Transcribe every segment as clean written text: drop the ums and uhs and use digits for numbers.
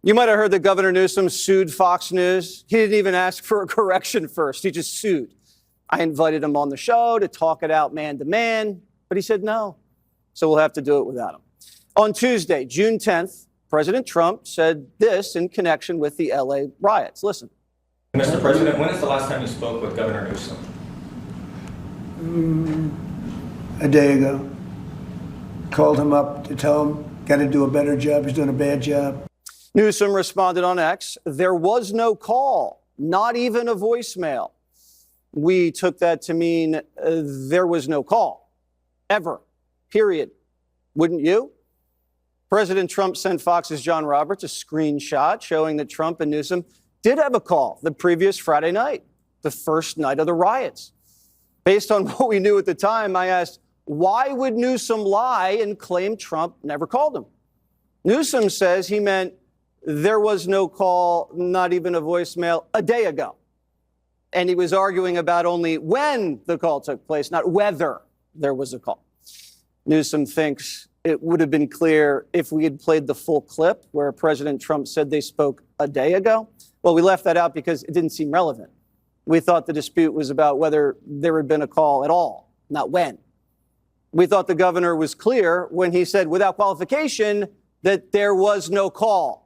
You might have heard that Governor Newsom sued Fox News. He didn't even ask for a correction first. He just sued. I invited him on the show to talk it out man to man, but he said no. So we'll have to do it without him. On Tuesday, June 10th, President Trump said this in connection with the LA riots. Listen. Mr. President, when is the last time you spoke with Governor Newsom? A day ago. Called him up to tell him, got to do a better job. He's doing a bad job. Newsom responded on X, there was no call, not even a voicemail. We took that to mean there was no call, ever, period. Wouldn't you? President Trump sent Fox's John Roberts a screenshot showing that Trump and Newsom did have a call the previous Friday night, the first night of the riots. Based on what we knew at the time, I asked, why would Newsom lie and claim Trump never called him? Newsom says he meant there was no call, not even a voicemail, a day ago. And he was arguing about only when the call took place, not whether there was a call. Newsom thinks it would have been clear if we had played the full clip where President Trump said they spoke a day ago. Well, we left that out because it didn't seem relevant. We thought the dispute was about whether there had been a call at all, not when. We thought the governor was clear when he said without qualification that there was no call.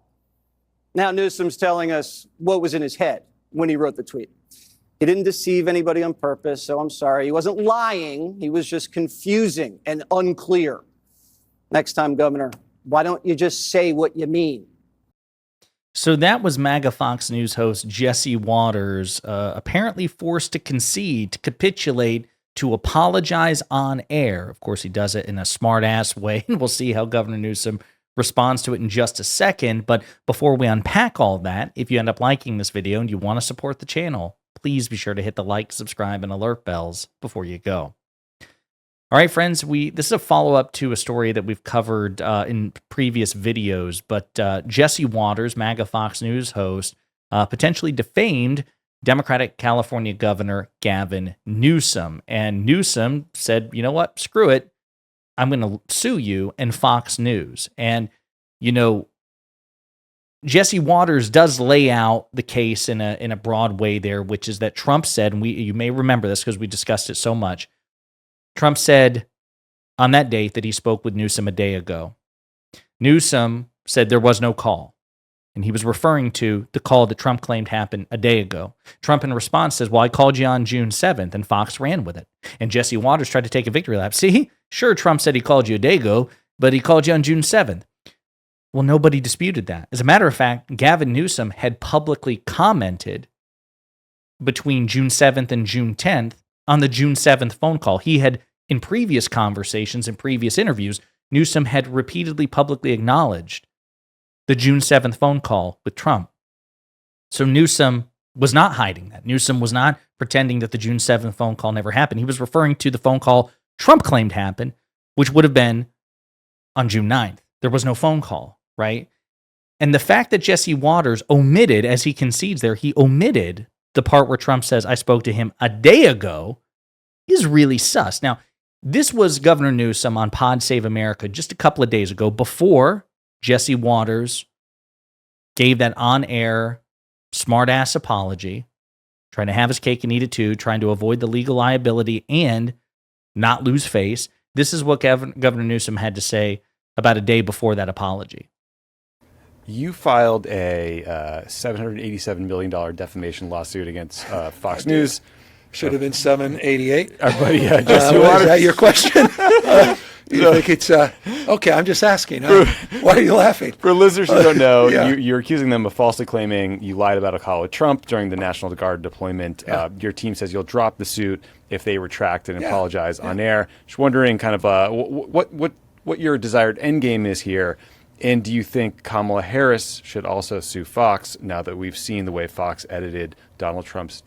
Now Newsom's telling us what was in his head when he wrote the tweet. He didn't deceive anybody on purpose, so I'm sorry. He wasn't lying. He was just confusing and unclear. Next time, Governor, why don't you just say what you mean? So that was MAGA Fox News host Jesse Waters, apparently forced to concede, to capitulate, to apologize on air. Of course, he does it in a smart-ass way, and we'll see how Governor Newsom responds to it in just a second. But before we unpack all that, if you end up liking this video and you want to support the channel, please be sure to hit the like, subscribe, and alert bells before you go. All right, friends, this is a follow-up to a story that we've covered in previous videos, but Jesse Waters, MAGA Fox News host, potentially defamed Democratic California Governor Gavin Newsom. And Newsom said, you know what, screw it, I'm going to sue you and Fox News. And, you know, Jesse Waters does lay out the case in a broad way there, which is that Trump said, and you may remember this because we discussed it so much, Trump said on that date that he spoke with Newsom a day ago. Newsom said there was no call, and he was referring to the call that Trump claimed happened a day ago. Trump in response says, well, I called you on June 7th, and Fox ran with it. And Jesse Waters tried to take a victory lap. See, sure, Trump said he called you a day ago, but he called you on June 7th. Well, nobody disputed that. As a matter of fact, Gavin Newsom had publicly commented between June 7th and June 10th on the June 7th phone call. He had, in previous conversations, in previous interviews, Newsom had repeatedly publicly acknowledged the June 7th phone call with Trump. So Newsom was not hiding that. Newsom was not pretending that the June 7th phone call never happened. He was referring to the phone call Trump claimed happened, which would have been on June 9th. There was no phone call, right? And the fact that Jesse Waters omitted, as he concedes there, he omitted the part where Trump says, I spoke to him a day ago, is really sus. Now, this was Governor Newsom on Pod Save America just a couple of days ago, before Jesse Waters gave that on-air smart-ass apology, trying to have his cake and eat it too, trying to avoid the legal liability and not lose face. This is what Governor Newsom had to say about a day before that apology. You filed a $787 million defamation lawsuit against Fox News. Should have been 788. Our buddy Jesse Waters. Is that your question? You think it's okay? I'm just asking. Why are you laughing? For listeners who don't know, Yeah. you're accusing them of falsely claiming you lied about a call with Trump during the National Guard deployment. Yeah. Your team says you'll drop the suit if they retract and Yeah. apologize on air. Just wondering, kind of, what your desired end game is here. And do you think Kamala Harris should also sue Fox now that we've seen the way Fox edited Donald Trump's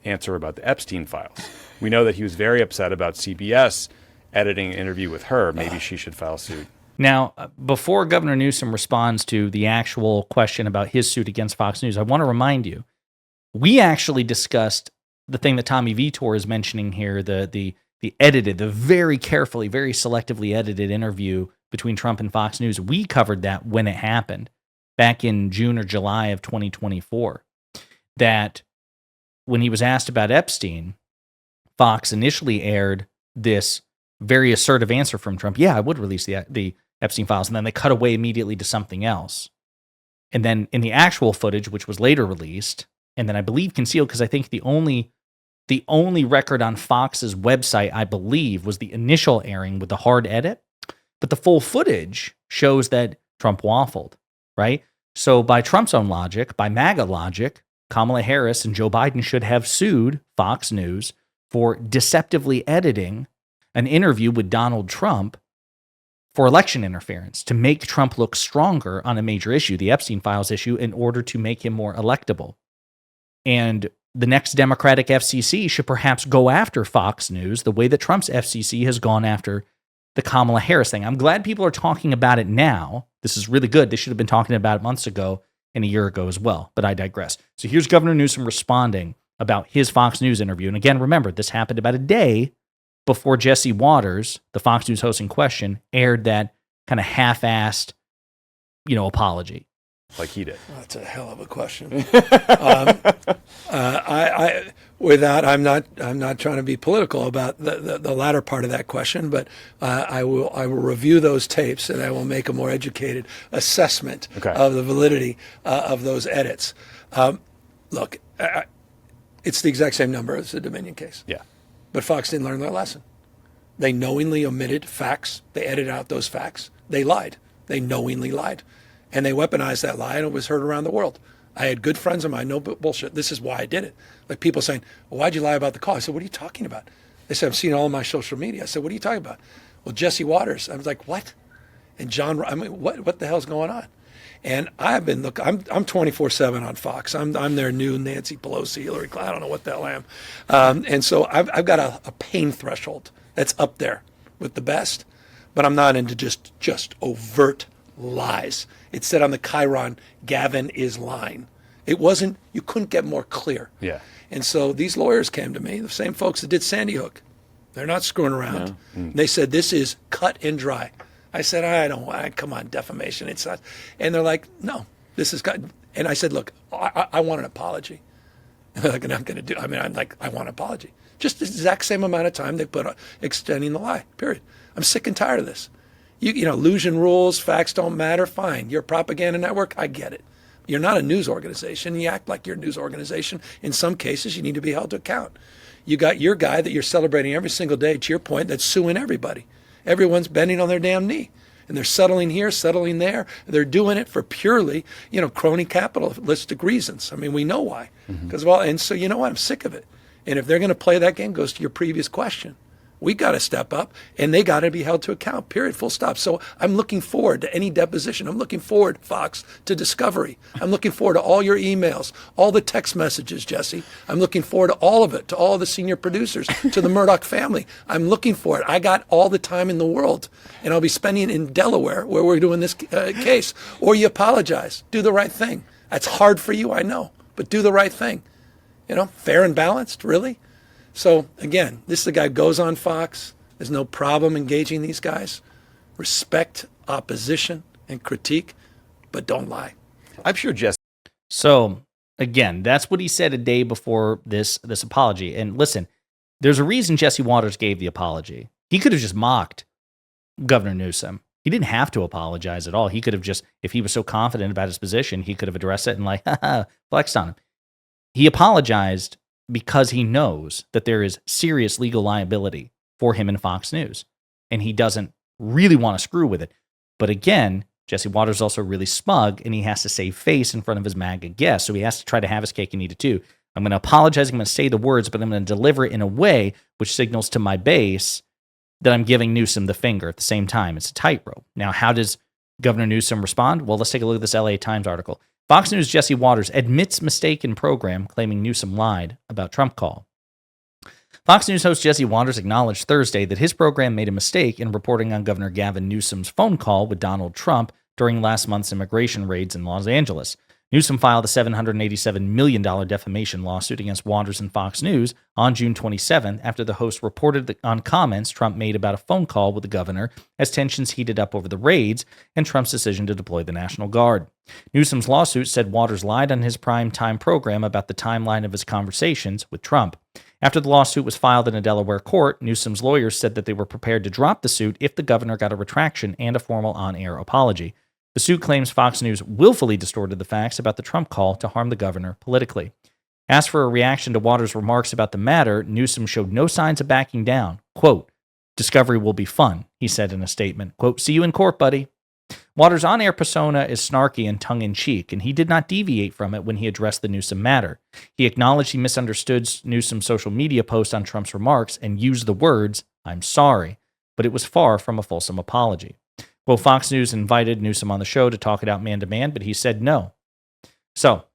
answer about the Epstein files? We know that he was very upset about CBS editing an interview with her. Maybe she should file suit. Now, before Governor Newsom responds to the actual question about his suit against Fox News, I want to remind you, we actually discussed the thing that Tommy Vitor is mentioning here, the edited, the very carefully, very selectively edited interview between Trump and Fox News. We covered that when it happened. back in June or July of 2024, that when he was asked about Epstein, Fox initially aired this very assertive answer from Trump. Yeah, I would release the Epstein files. And then they cut away immediately to something else. And then in the actual footage, which was later released, and then I believe concealed, because I think the only record on Fox's website, I believe, was the initial airing with the hard edit. But the full footage shows that Trump waffled, right? So by Trump's own logic, by MAGA logic, Kamala Harris and Joe Biden should have sued Fox News for deceptively editing an interview with Donald Trump for election interference to make Trump look stronger on a major issue, the Epstein files issue, in order to make him more electable. And the next Democratic FCC should perhaps go after Fox News the way that Trump's FCC has gone after the Kamala Harris thing. I'm glad people are talking about it now. This is really good. They should have been talking about it months ago and a year ago as well, but I digress. So here's Governor Newsom responding about his Fox News interview. And again, remember, this happened about a day before Jesse Waters, the Fox News host in question, aired that kind of half-assed, apology. Like he did. That's a hell of a question. I'm not trying to be political about the latter part of that question, but I will review those tapes and I will make a more educated assessment of the validity of those edits. Look, it's the exact same number as the Dominion case. Yeah. But Fox didn't learn their lesson. They knowingly omitted facts. They edited out those facts. They lied. They knowingly lied. And they weaponized that lie, and it was heard around the world. I had good friends of mine, no bullshit. This is why I did it. Like people saying, well, why'd you lie about the call? I said, what are you talking about? They said, I'm seeing all of my social media. I said, what are you talking about? Well, Jesse Waters. I was like, what? And John, what the hell's going on? And I've been, look, I'm 24/7 on Fox. I'm their new Nancy Pelosi, Hillary Clinton. I don't know what the hell I am. And so I've got a pain threshold that's up there with the best, but I'm not into just overt lies. It said on the Chiron, Gavin is lying. It wasn't, you couldn't get more clear. Yeah. And so these lawyers came to me, the same folks that did Sandy Hook. They're not screwing around. No. They said, this is cut and dry. I said, come on, defamation. It's not. And they're like, no, this is cut. And I said, look, I want an apology. And they're like, I'm going to do, I'm like, I want an apology. Just the exact same amount of time they put on extending the lie, period. I'm sick and tired of this. Illusion rules, facts don't matter, fine. You're a propaganda network, I get it. You're not a news organization. You act like you're a news organization. In some cases, you need to be held to account. You got your guy that you're celebrating every single day, to your point, that's suing everybody. Everyone's bending on their damn knee. And they're settling here, settling there. They're doing it for purely, crony capitalistic reasons. I mean, we know why. Because, and so you know what? I'm sick of it. And if they're going to play that game, goes to your previous question. We got to step up, and they got to be held to account, period, full stop. So I'm looking forward to any deposition. I'm looking forward, Fox, to discovery. I'm looking forward to all your emails, all the text messages, Jesse. I'm looking forward to all of it, to all the senior producers, to the Murdoch family. I'm looking for it. I got all the time in the world, and I'll be spending it in Delaware, where we're doing this case. Or you apologize. Do the right thing. That's hard for you, I know, but do the right thing. Fair and balanced, really? So, again, this is the guy who goes on Fox. There's no problem engaging these guys. Respect opposition and critique, but don't lie. I'm sure Jesse. So, again, that's what he said a day before this apology. And listen, there's a reason Jesse Waters gave the apology. He could have just mocked Governor Newsom. He didn't have to apologize at all. He could have just, if he was so confident about his position, he could have addressed it and flexed on him. He apologized because he knows that there is serious legal liability for him in Fox News, and he doesn't really want to screw with it. But again, Jesse Waters is also really smug, and he has to save face in front of his MAGA guests, so he has to try to have his cake and eat it too. I'm going to apologize, I'm going to say the words, but I'm going to deliver it in a way which signals to my base that I'm giving Newsom the finger at the same time. It's a tightrope. Now, how does Governor Newsom respond? Well, let's take a look at this LA Times article. Fox News' Jesse Waters admits mistake in program, claiming Newsom lied about Trump call. Fox News host Jesse Waters acknowledged Thursday that his program made a mistake in reporting on Governor Gavin Newsom's phone call with Donald Trump during last month's immigration raids in Los Angeles. Newsom filed a $787 million defamation lawsuit against Waters and Fox News on June 27th after the host reported on comments Trump made about a phone call with the governor as tensions heated up over the raids and Trump's decision to deploy the National Guard. Newsom's lawsuit said Waters lied on his primetime program about the timeline of his conversations with Trump. After the lawsuit was filed in a Delaware court, Newsom's lawyers said that they were prepared to drop the suit if the governor got a retraction and a formal on-air apology. The suit claims Fox News willfully distorted the facts about the Trump call to harm the governor politically. Asked for a reaction to Waters' remarks about the matter, Newsom showed no signs of backing down. Quote, "Discovery will be fun," he said in a statement. Quote, "See you in court, buddy." Waters' on-air persona is snarky and tongue-in-cheek, and he did not deviate from it when he addressed the Newsom matter. He acknowledged he misunderstood Newsom's social media post on Trump's remarks and used the words, "I'm sorry," but it was far from a fulsome apology. Well, Fox News invited Newsom on the show to talk it out man to man, but he said no. So,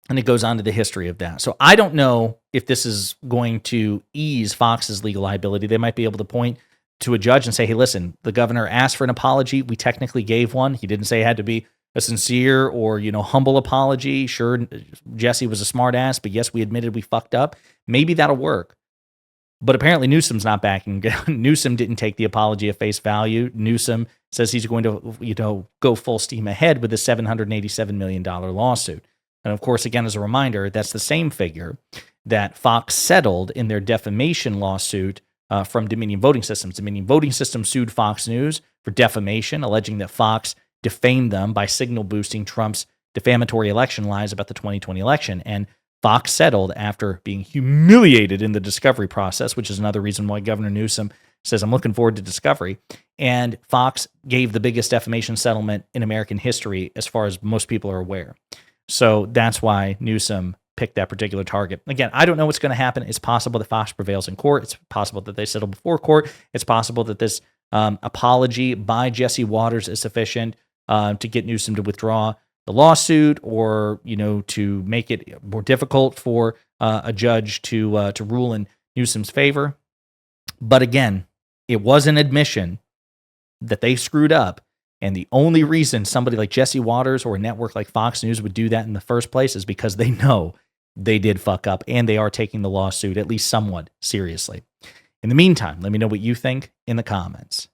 and it goes on to the history of that. So I don't know if this is going to ease Fox's legal liability. They might be able to point to a judge and say, hey, listen, the governor asked for an apology. We technically gave one. He didn't say it had to be a sincere or, humble apology. Sure, Jesse was a smart ass, but yes, we admitted we fucked up. Maybe that'll work. But apparently Newsom's not backing down. Newsom didn't take the apology at face value. Newsom says he's going to, go full steam ahead with the $787 million lawsuit. And of course, again, as a reminder, that's the same figure that Fox settled in their defamation lawsuit from Dominion Voting Systems. Dominion Voting Systems sued Fox News for defamation, alleging that Fox defamed them by signal boosting Trump's defamatory election lies about the 2020 election. And Fox settled after being humiliated in the discovery process, which is another reason why Governor Newsom says, I'm looking forward to discovery. And Fox gave the biggest defamation settlement in American history, as far as most people are aware. So that's why Newsom picked that particular target. Again, I don't know what's going to happen. It's possible that Fox prevails in court. It's possible that they settle before court. It's possible that this apology by Jesse Waters is sufficient to get Newsom to withdraw the lawsuit, or to make it more difficult for a judge to rule in Newsom's favor. But again, it was an admission that they screwed up, and the only reason somebody like Jesse Waters or a network like Fox News would do that in the first place is because they know they did fuck up, and they are taking the lawsuit at least somewhat seriously. In the meantime, let me know what you think in the comments.